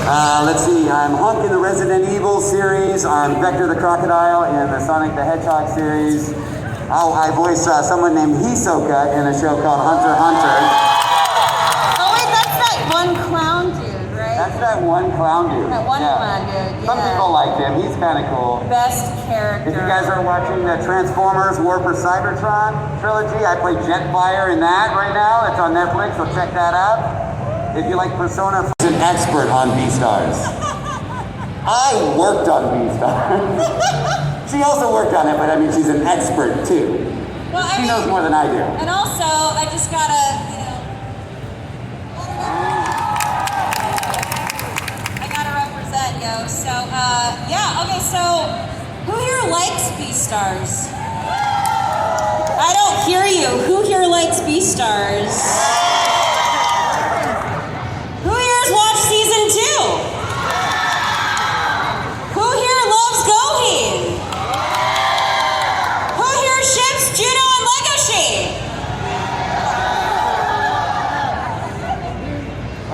Let's see, I'm Hunk in the Resident Evil series. I'm Vector the Crocodile in the Sonic the Hedgehog series. Oh, I voice someone named Hisoka in a show called Hunter x Hunter. Oh wait, that's that one clown dude, right? That's that one clown dude. That one clown dude, yeah. Some people like him, he's kind of cool. Best character. If you guys are watching the Transformers War for Cybertron trilogy, I play Jetfire in that right now. It's on Netflix, so check that out. If you like Persona, she's an expert on Bestars. I worked on Bestars. She also worked on it, but I mean, she's an expert too. Well, she knows more than I do. And also, I just gotta, I gotta represent, yo. So, yeah, okay, so, who here likes Bestars? I don't hear you. Who here likes Bestars? Who here's watched season 2? Who here loves Goheen? Who here ships Juno and Legoshi?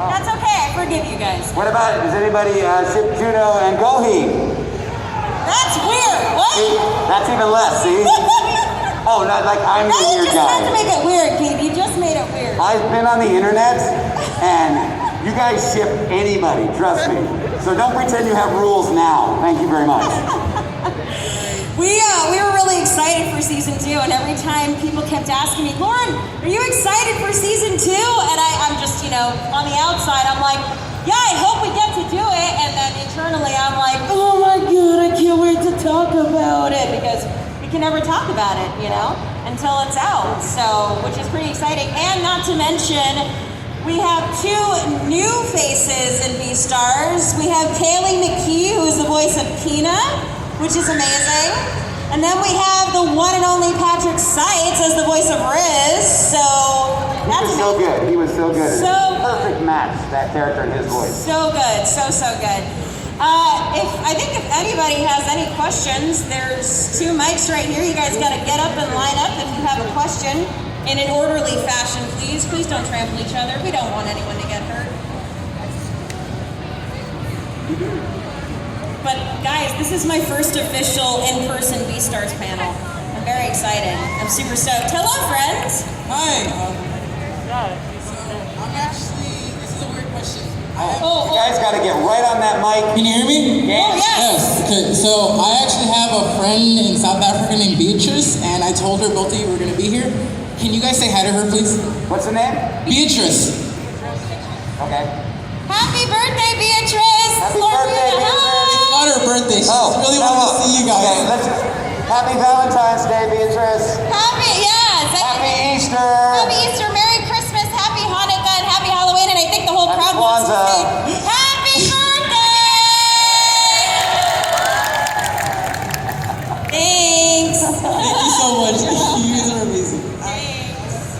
That's okay, I forgive you guys. What about, does anybody ship Juno and Goheen? That's weird, what? See, that's even less, see? Oh, not like I'm the weird guy. You just had to make it weird, Gabe. You just made it weird. I've been on the internet, and you guys ship anybody, trust me. So don't pretend you have rules now. Thank you very much. We were really excited for season 2, and every time people kept asking me, Lauren, are you excited for season 2? And I'm just, on the outside, I'm like, yeah, I hope we get to do it. And then internally, I'm like, oh my God, I can't wait to talk about it. Because we can never talk about it, until it's out. So, which is pretty exciting. And not to mention, we have 2 new faces in Bestars. We have Kaylee McKee, who is the voice of Pina, which is amazing. And then we have the one and only Patrick Seitz as the voice of Riz. So that's so good. He was so good. So perfect match, that character and his voice. So good. So good. I think if anybody has any questions, there's 2 mics right here. You guys got to get up and line up if you have a question. In an orderly fashion, please. Please don't trample each other. We don't want anyone to get hurt. But guys, this is my first official in-person Bestars panel. I'm very excited. I'm super stoked. Hello, friends. Hi. I'm actually, this is a weird question. You guys got to get right on that mic. Can you hear me? Yes. Yes. Okay, so I actually have a friend in South Africa named Beatrice, and I told her both of you were going to be here. Can you guys say hi to her, please? What's her name? Beatrice. Okay. Happy birthday, Beatrice! Happy birthday, Beatrice! It's not her birthday. She just really wanted to see you guys. Okay, let's just, happy Valentine's Day, Beatrice. Happy Easter. Happy Easter, Merry Christmas, Happy Hanukkah, and Happy Halloween, and I think the whole crowd wants to say Happy birthday! Thanks. Thank you so much. You guys are amazing. Thanks.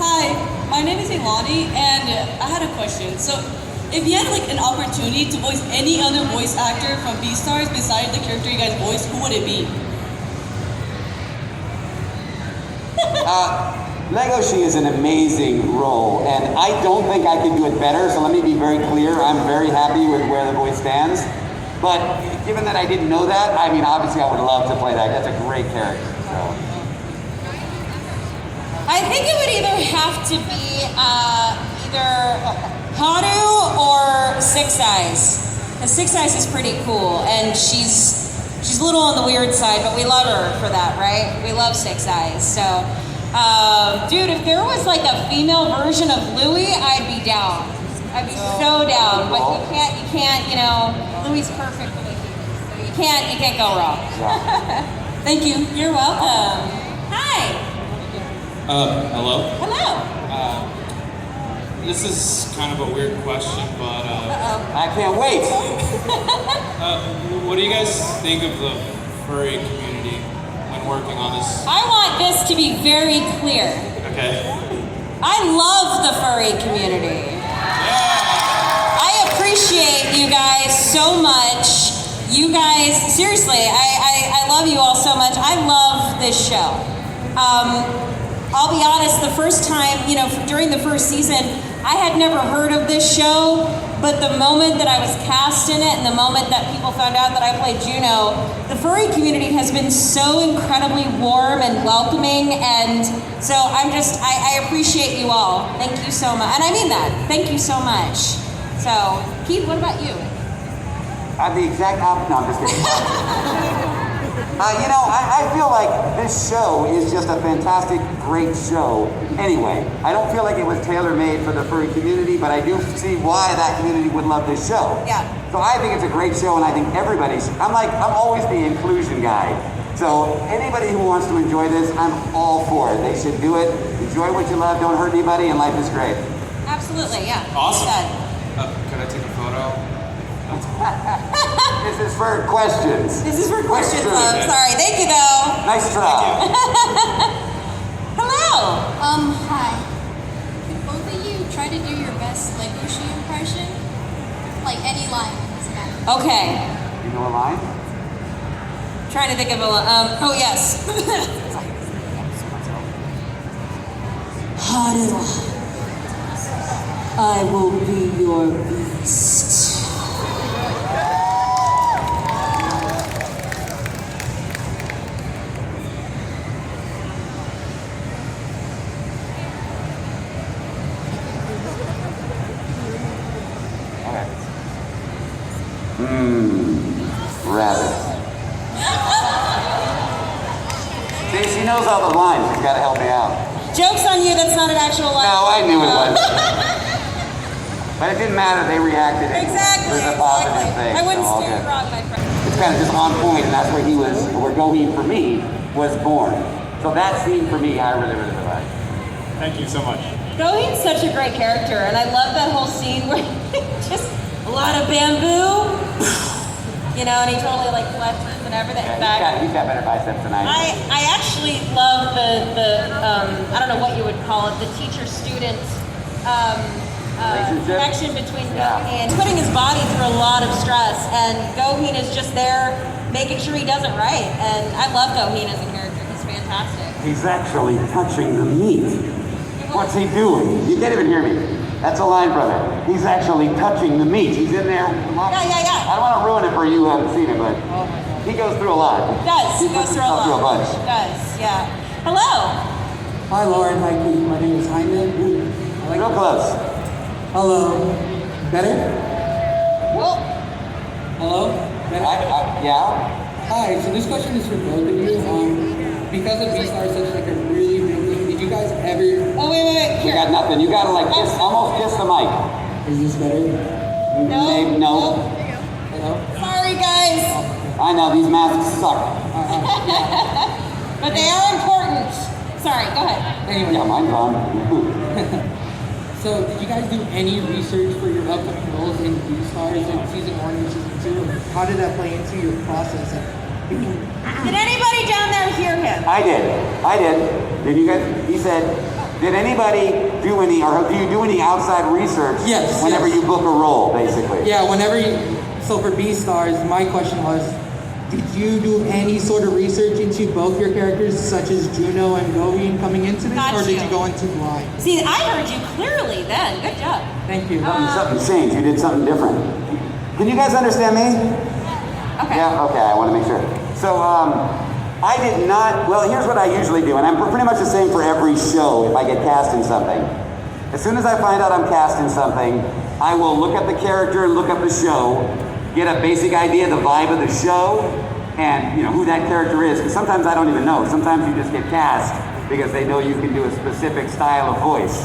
Hi, my name is Ilani, and I had a question. So, if you had an opportunity to voice any other voice actor from Bestars besides the character you guys voiced, who would it be? Legoshi is an amazing role, and I don't think I could do it better, so let me be very clear. I'm very happy with where the voice stands. But given that I didn't know that, I mean, obviously I would love to play that. That's a great character. So. I think it would either have to be either Haru or Six Eyes. Because Six Eyes is pretty cool, and she's a little on the weird side, but we love her for that, right? We love Six Eyes. So, dude, if there was a female version of Louie, I'd be down. I'd be so down. But you can't, Louie's perfect the way he is. So you can't go wrong. Thank you. You're welcome. Hi. Hello? Hello. This is kind of a weird question, but I can't wait. what do you guys think of the furry community when working on this? I want this to be very clear. Okay. I love the furry community. I appreciate you guys so much. You guys, seriously, I love you all so much. I love this show. I'll be honest, the first time, during the first season, I had never heard of this show, but the moment that I was cast in it and the moment that people found out that I played Juno, the furry community has been so incredibly warm and welcoming, and so I appreciate you all. Thank you so much. And I mean that. Thank you so much. So, Keith, what about you? I'm the exact opposite. No, I'm just kidding. I feel like this show is just a fantastic, great show. Anyway, I don't feel like it was tailor-made for the furry community, but I do see why that community would love this show. Yeah. So I think it's a great show, and I think I'm always the inclusion guy. So anybody who wants to enjoy this, I'm all for it. They should do it. Enjoy what you love, don't hurt anybody, and life is great. Absolutely, yeah. Awesome. Good. Can I take a photo? This is for questions. This is for questions, Sure. love. Sorry. Thank you, though. Nice try. Hello. Hi. Could both of you try to do your best Lego shoe impression? Like any line, doesn't matter. Okay. You know a line? Trying to think of a oh yes. Harder. I will be your beast. Okay. Rabbit. See, she knows all the lines. She's got to help me out. Joke's on you, that's not an actual line. No, I knew it was. But it didn't matter. They reacted. Exactly. It was a positive thing. I wouldn't so all steer good. wrong, my friend. It's kind of just on point, and that's where where Goheen for me was born. So that scene for me, I really, really like. Thank you so much. Goheen's such a great character, and I love that whole scene where just a lot of bamboo, and he totally flexes and everything. In fact, He's got better biceps than I do. I actually love the I don't know what you would call it, the teacher-student Relationship? connection between Yeah. Goheen. He's putting his body through a lot of stress, and Goheen is just there making sure he does it right. And I love Goheen as a character. He's fantastic. He's actually touching the meat. What's he doing? You can't even hear me. That's a line, brother. He's actually touching the meat. He's in there. Yeah. I don't want to ruin it for you who haven't seen it, but he goes through a lot. He does. He goes puts through a himself lot. bunch. He does, yeah. Hello. Hi Lauren, hi Keith. My name is Hyman. Real close. Hello. Better? Well, Hello? Better? Yeah? Hi, so this question is for both of you. Because of Bestars is such a really big thing, did you guys ever... oh, wait. You Here. got nothing. You got to almost kiss the mic. Is this better? No. Maybe, no. Hello? Sorry, guys. I know, these masks suck. But they are important. Sorry, go ahead. Anyway, Yeah, mine's on. so did you guys do any research for your upcoming roles in Bestars in season 1 and season 2? How did that play into your process? Did anybody down there hear him? I did. Did you guys? He said, did anybody do any, or do you do any outside research Yes, whenever yes. you book a role, basically? Yeah, whenever you... So for Bestars, my question was, did you do any sort of research into both your characters, such as Juno and Goheen, coming into this, Got or did you. you go into blind? See, I heard you clearly then. Good job. Thank you. Something changed. You did something different. Can you guys understand me? Okay. Yeah, okay, I want to make sure. So, I did not, well, here's what I usually do, and I'm pretty much the same for every show if I get cast in something. As soon as I find out I'm cast in something, I will look at the character and look up the show, get a basic idea of the vibe of the show, and who that character is, because sometimes I don't even know. Sometimes you just get cast because they know you can do a specific style of voice.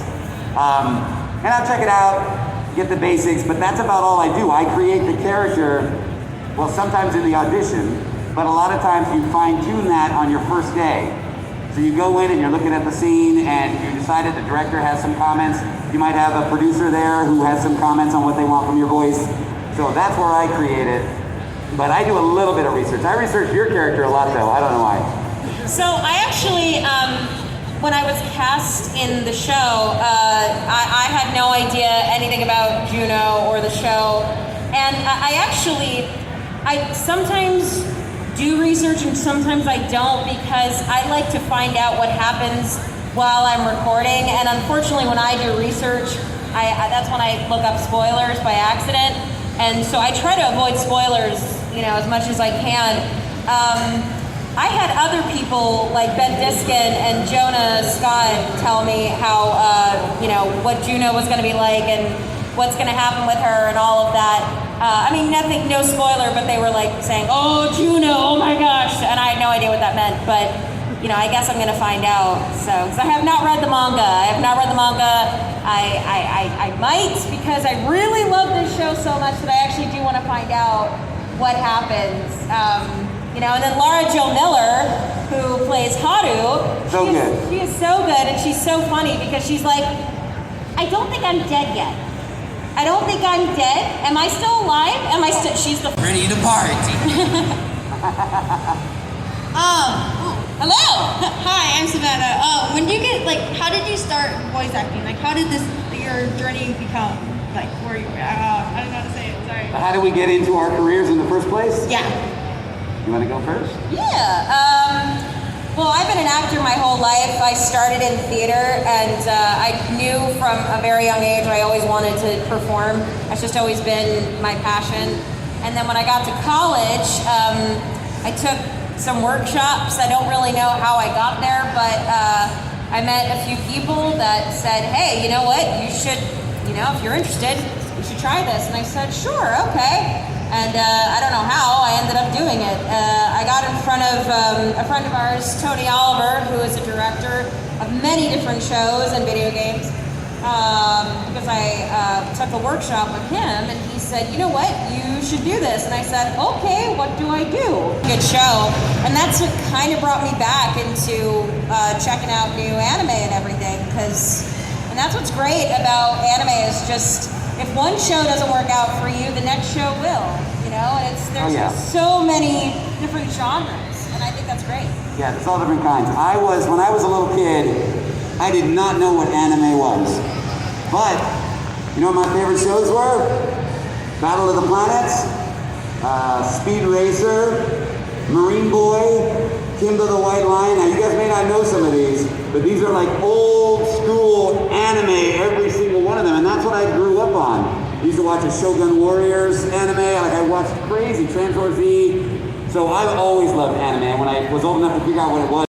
And I'll check it out, get the basics, but that's about all I do. I create the character, well, sometimes in the audition, but a lot of times you fine-tune that on your first day. So you go in and you're looking at the scene and you decided the director has some comments. You might have a producer there who has some comments on what they want from your voice. So that's where I create it. But I do a little bit of research. I research your character a lot though, I don't know why. So I actually, when I was cast in the show, I had no idea anything about Juno or the show. And I sometimes do research and sometimes I don't, because I like to find out what happens while I'm recording. And unfortunately, when I do research, that's when I look up spoilers by accident, and so I try to avoid spoilers, as much as I can. I had other people like Ben Diskin and Jonah Scott tell me how, what Juno was going to be like and what's going to happen with her and all of that. Nothing, no spoiler, but they were like saying, "Oh, Juno, oh my gosh," and I had no idea what that meant, but I guess I'm going to find out. So, because I have not read the manga. I might, because I really love this show so much that I actually do want to find out what happens. And then Laura Jo Miller, who plays Haru, she is so good, and she's so funny because she's like, "I don't think I'm dead yet. I don't think I'm dead. Am I still alive? Am I still?" She's the Ready to party. Hello. Hi, I'm Savannah. When you get how did you start voice acting? How did your journey become where you? I don't know how to say it. Sorry. How did we get into our careers in the first place? Yeah. You want to go first? Yeah. Well, I've been an actor my whole life. I started in theater, and I knew from a very young age I always wanted to perform. That's just always been my passion. And then when I got to college, I took some workshops. I don't really know how I got there, but I met a few people that said, "Hey, you know what? You should, if you're interested, you should try this." And I said, "Sure, okay." And I don't know how, I ended up doing it. I got in front of a friend of ours, Tony Oliver, who is a director of many different shows and video games, because I took a workshop with him, and he said, "You know what, you should do this." And I said, "Okay, what do I do?" Good show. And that's what kind of brought me back into checking out new anime and everything, and that's what's great about anime is just, if one show doesn't work out for you, the next show will, and there's so many different genres, and I think that's great. Yeah, there's all different kinds. When I was a little kid, I did not know what anime was. But, you know what my favorite shows were? Battle of the Planets, Speed Racer, Marine Boy, Kimba the White Lion. Now, you guys may not know some of these, but these are old school anime, every single one of them, and that's what I grew up on. I used to watch a Shogun Warriors anime, I watched crazy Transformers Z. So I've always loved anime, and when I was old enough to figure out what it was,